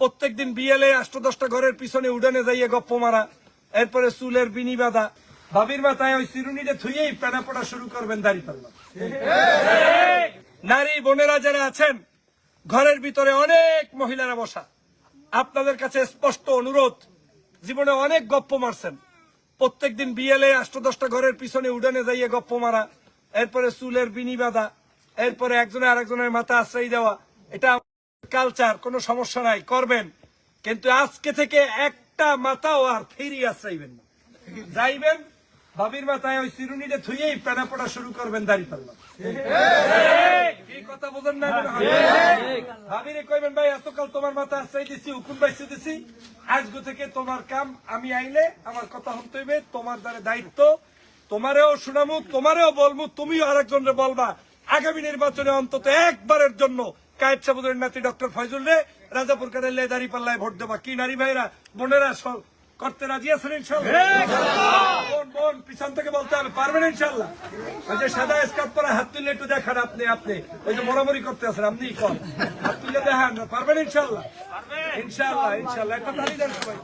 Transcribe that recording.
প্রত্যেকদিন বিয়েলে 8-10টা ঘরের পিছনে উডানে যাইয়ে গপ্প মারা, এরপরে চুলের বিনি বাঁধা, ভাবির মাথায় ওই চিরুনিটা থুইয়েই পেনা পড়া শুরু করবেন দাঁড়িপাল্লা। নারী বোনেরা যারা আছেন, ঘরের ভিতরে অনেক মহিলারা বসা, আপনাদের কাছে স্পষ্ট অনুরোধ, জীবনে অনেক গপ্প মারছেন, প্রত্যেকদিন বিয়েলে 8-10টা ঘরের পিছনে উডানে যাইয়ে গপ্প মারা, এরপরে চুলের বিনি বাঁধা, এরপরে একজনে আরেকজনের মাথা আশ্রয় দেওয়া, এটা কালচার, কোনো সমস্যা নাই, করবেন। কিন্তু আজকে থেকে একটা মাথাও আর ফিরিয়ে আশ্রাইবেন না। যাইবেন ভাবির মাথায় ওই চিরুনিটা থুইয়েই পেনা পড়া শুরু করবেন দাঁড়িপাল্লা। এই কথা বোঝেন না? ভাবিরে কইবেন, ভাই এতকাল তোমার মাথা আশ্রয় দিছি, হুকুম বাইছে দিছি, আজগো থেকে তোমার কাম, আমি আইলে আমার কথা শুনতে হইবে, তোমার দ্বারা দায়িত্ব, তোমারেও শুনামু, তোমারেও বলবো, তুমিও আরেকজনরে বলবা। আগামী নির্বাচনে অন্তত একবারের জন্য কায়েদ সাবুদের নাতি ডক্টর ফয়জুল রে রাজাপুর কাদের দাঁড়িপাল্লায় ভোট দেবা। কি নারী ভাইরা বোনেরা করতে রাজি আছেন ইনশাল্লাহ? বোন পিছন থেকে বলতে হবে, পারবেন ইনশাল্লাহ? ওই যে সাদা স্কার্ট পরা হাত তুললে একটু দেখান, আপনি ওই যে মরামরি করতে আছেন, আপনি কর, হাত তুললে দেখান, পারবেন ইনশাল্লাহ? ইনশাল্লাহ, ইনশাল্লাহ, একটা তালি দেন সবাই।